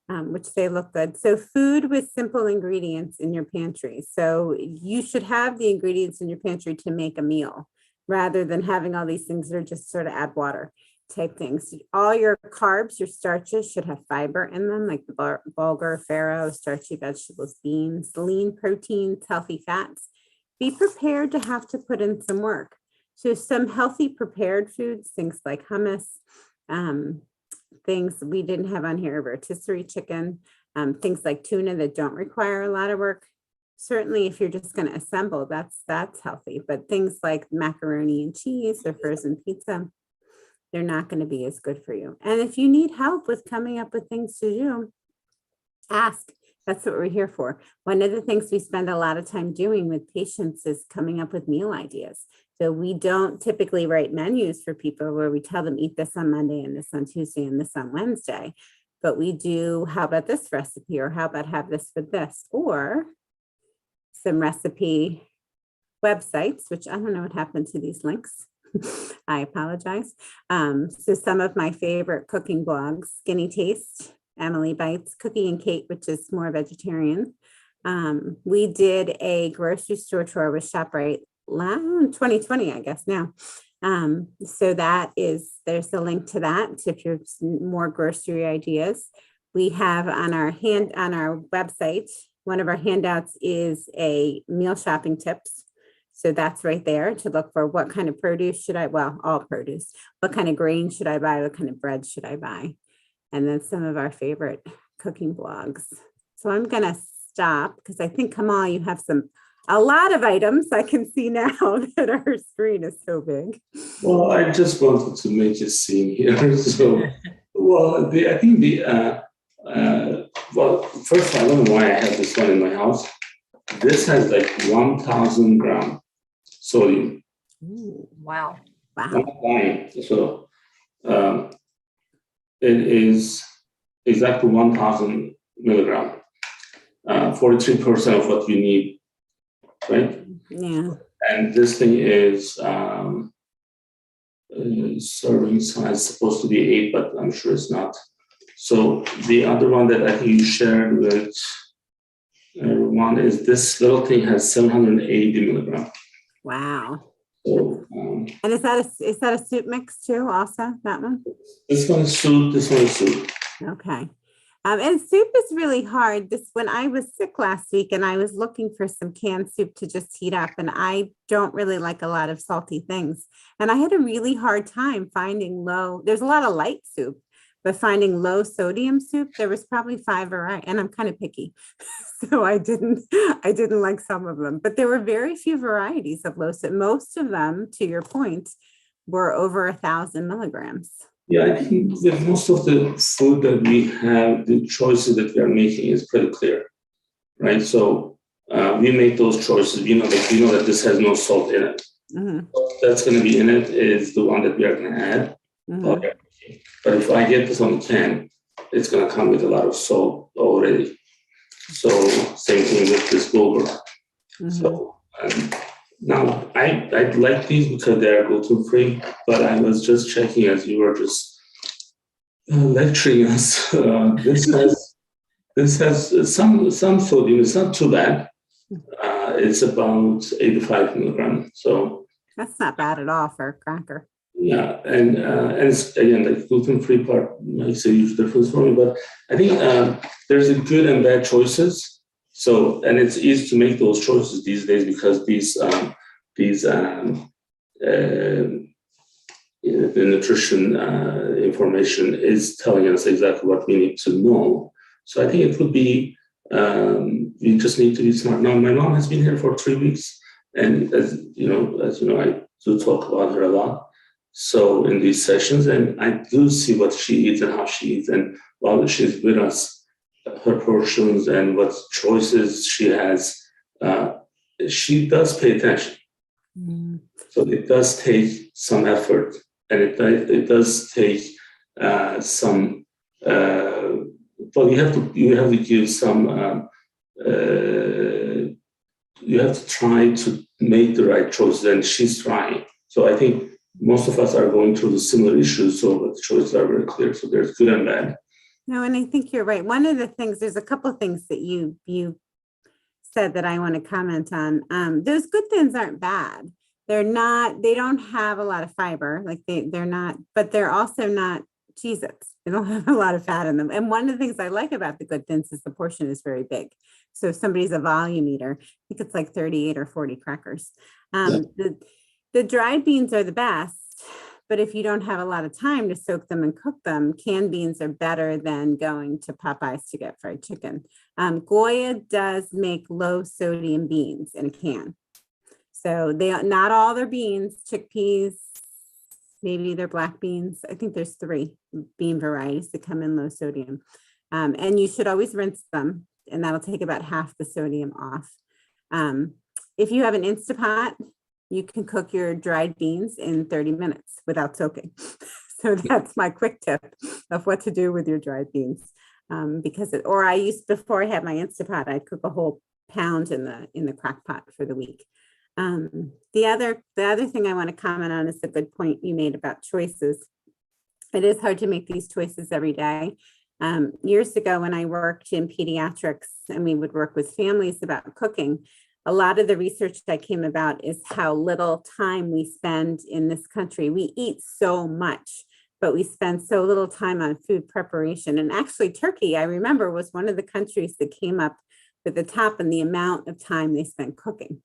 Which they look good. So food with simple ingredients in your pantry. So you should have the ingredients in your pantry to make a meal rather than having all these things that are just sort of add water type things. All your carbs, your starches should have fiber in them, like the bulgur, farro, starchy vegetables, beans, lean proteins, healthy fats. Be prepared to have to put in some work. So some healthy prepared foods, things like hummus, things we didn't have on here, rotisserie chicken, things like tuna that don't require a lot of work. Certainly if you're just going to assemble, that's healthy, but things like macaroni and cheese or frozen pizza, they're not going to be as good for you. And if you need help with coming up with things to do, ask. That's what we're here for. One of the things we spend a lot of time doing with patients is coming up with meal ideas. So we don't typically write menus for people where we tell them eat this on Monday and this on Tuesday and this on Wednesday, but we do, how about this recipe, or how about have this with this, or some recipe websites, which I don't know what happened to these links. I apologize. So some of my favorite cooking blogs, Skinny Taste, Emily Bites, Cookie and Kate, which is more vegetarian. We did a grocery store tour with ShopRite 2020, I guess now. So there's a link to that. So if you're more grocery ideas, we have on our website, one of our handouts is a meal shopping tips. So that's right there to look for what kind of produce should I, well, all produce, what kind of grain should I buy? What kind of bread should I buy? And then some of our favorite cooking blogs. So I'm going to stop because I think, Kemal, you have a lot of items I can see now that our screen is so big. Well, I just wanted to make a scene here. So, well, well, first, I don't know why I have this one in my house. This has like 1,000 grams sodium. Ooh, wow. So it is exactly 1,000 milligrams, 43% of what you need, right? Yeah. And this thing is serving size supposed to be 8, but I'm sure it's not. So the other one that I think you shared with everyone is this little thing has 780 milligrams. Wow. So, and is that a soup mix too? Also, that one? This one is soup. This one is soup. Okay. And soup is really hard. When I was sick last week and I was looking for some canned soup to just heat up, and I don't really like a lot of salty things. And I had a really hard time finding there's a lot of light soup, but finding low sodium soup, there was probably 5 varieties, and I'm kind of picky. So I didn't like some of them, but there were very few varieties of low sodium. Most of them, to your point, were over 1,000 milligrams. Yeah, I think that most of the food that we have, the choices that we are making is pretty clear, right? So we make those choices. We know that this has no salt in it. Mm-hmm. That's going to be in it is the one that we are going to add. Mm-hmm. But if I get this on the can, it's going to come with a lot of salt already. So same thing with this bulgur. Mm-hmm. So now I like these because they are gluten-free, but I was just checking as you were just lecturing us. This has some sodium. It's not too bad. It's about 85 milligrams. So that's not bad at all for a cracker. Yeah, and it's, again, like gluten-free part makes a huge difference for me. But I think there's a good and bad choices. So, and it's easy to make those choices these days because the nutrition information is telling us exactly what we need to know. So I think it would be, we just need to be smart. Now, my mom has been here for 3 weeks, and as you know, I do talk about her a lot. So in these sessions, and I do see what she eats and how she eats, and while she's with us, her portions and what choices she has, she does pay attention. Mm. So it does take some effort, and it does take some. Well, you have to give some. You have to try to make the right choices, and she's trying. So I think most of us are going through the similar issues, so the choices are very clear. So there's good and bad. No, and I think you're right. One of the things, there's a couple of things that you said that I want to comment on. Those good things aren't bad. They don't have a lot of fiber, like they're not, but they're also not Cheez-Its. They don't have a lot of fat in them. And one of the things I like about the good thins is the portion is very big. So if somebody's a volume eater, I think it's like 38 or 40 crackers. The dried beans are the best, but if you don't have a lot of time to soak them and cook them, canned beans are better than going to Popeyes to get fried chicken. Goya does make low sodium beans in a can. So not all their beans, chickpeas, maybe they're black beans. I think there's 3 bean varieties that come in low sodium. And you should always rinse them, and that'll take about half the sodium off. If you have an Instapot, you can cook your dried beans in 30 minutes without soaking. So that's my quick tip of what to do with your dried beans. Before I had my Instapot, I'd cook a whole pound in the crock pot for the week. The other thing I want to comment on is a good point you made about choices. It is hard to make these choices every day. Years ago, when I worked in pediatrics and we would work with families about cooking, a lot of the research that came about is how little time we spend in this country. We eat so much, but we spend so little time on food preparation. And actually, Turkey, I remember, was one of the countries that came up with the top in the amount of time they spent cooking.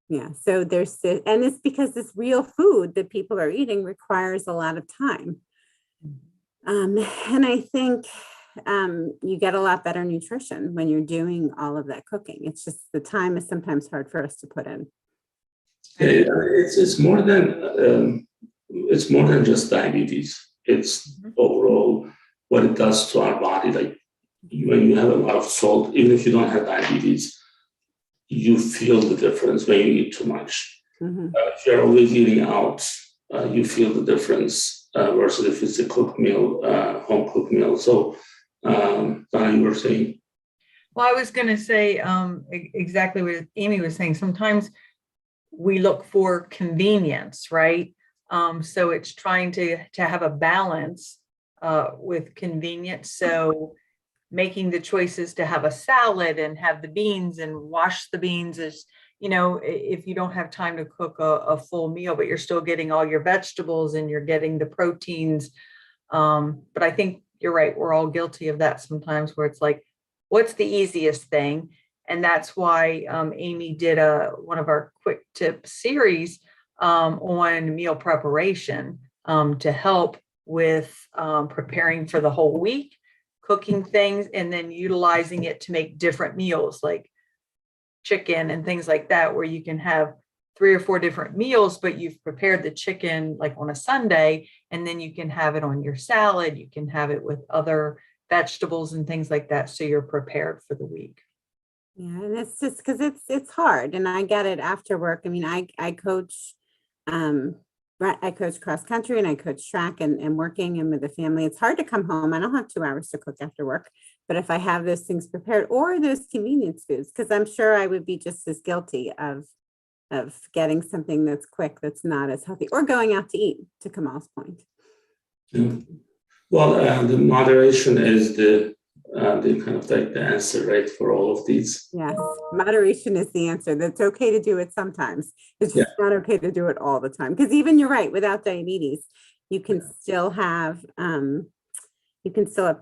Yeah. So and it's because this real food that people are eating requires a lot of time. And I think you get a lot better nutrition when you're doing all of that cooking. It's just the time is sometimes hard for us to put in. It's more than just diabetes. It's overall what it does to our body. Like when you have a lot of salt, even if you don't have diabetes, you feel the difference when you eat too much. If you're always eating out, you feel the difference versus if it's a cooked meal, home cooked meal. So, Donna, you were saying? Well, I was going to say exactly what Amy was saying. Sometimes we look for convenience, right? So it's trying to have a balance with convenience. So making the choices to have a salad and have the beans and wash the beans is, if you don't have time to cook a full meal, but you're still getting all your vegetables and you're getting the proteins. But I think you're right. We're all guilty of that sometimes, where it's like, what's the easiest thing? And that's why Amy did one of our quick tip series on meal preparation to help with preparing for the whole week, cooking things, and then utilizing it to make different meals like chicken and things like that, where you can have 3 or 4 different meals, but you've prepared the chicken like on a Sunday, and then you can have it on your salad. You can have it with other vegetables and things like that. So you're prepared for the week. Yeah, and it's just because it's hard, and I get it after work. I mean, I coach cross country and I coach track and working and with the family. It's hard to come home. I don't have 2 hours to cook after work, but if I have those things prepared or those convenience foods, because I'm sure I would be just as guilty of getting something that's quick, that's not as healthy, or going out to eat, to Kemal's point. Yeah. Well, the moderation is the the kind of like the answer, right, for all of these. Yes, moderation is the answer. That's okay to do it sometimes. It's just not okay to do it all the time. Because even you're right, without diabetes, you can still have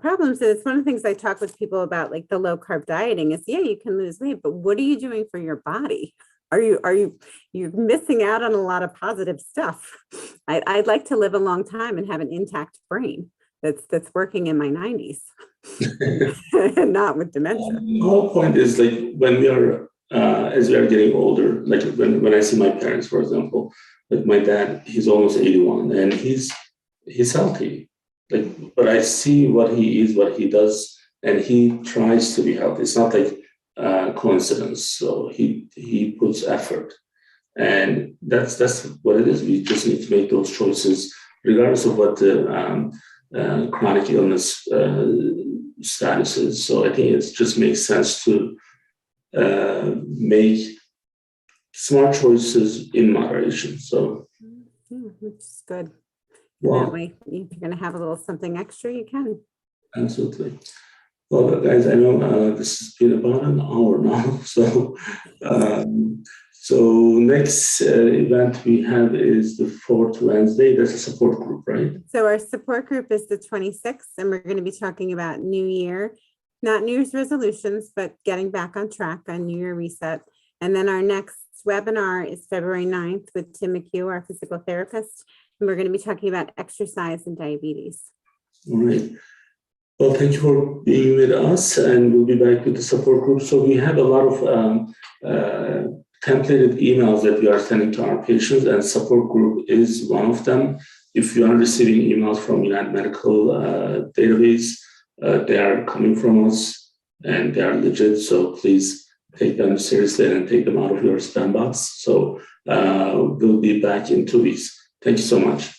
problems. And it's one of the things I talk with people about, like the low carb dieting is, yeah, you can lose weight, but what are you doing for your body? You're missing out on a lot of positive stuff. I'd like to live a long time and have an intact brain that's working in my 90s and not with dementia. The whole point is like when we are, as we are getting older, like when I see my parents, for example, like my dad, he's almost 81 and he's healthy. Like, but I see what he is, what he does, and he tries to be healthy. It's not like coincidence. So he puts effort, and that's what it is. We just need to make those choices, regardless of what the chronic illness status is. So I think it just makes sense to make smart choices in moderation. So, which is good. Wow. That way, if you're going to have a little something extra, you can. Absolutely. Well, guys, I know this has been about an hour now. So next event we have is the 4th Wednesday. That's a support group, right? So our support group is the 26th, and we're going to be talking about New Year, not New Year's resolutions, but getting back on track on New Year reset. And then our next webinar is February 9th with Tim McHugh, our physical therapist. And we're going to be talking about exercise and diabetes. All right. Well, thank you for being with us, and we'll be back with the support group. So we have a lot of templated emails that we are sending to our patients, and support group is one of them. If you are receiving emails from United Medical database, they are coming from us and they are legit. So please take them seriously and take them out of your spam box. So we'll be back in 2 weeks. Thank you so much.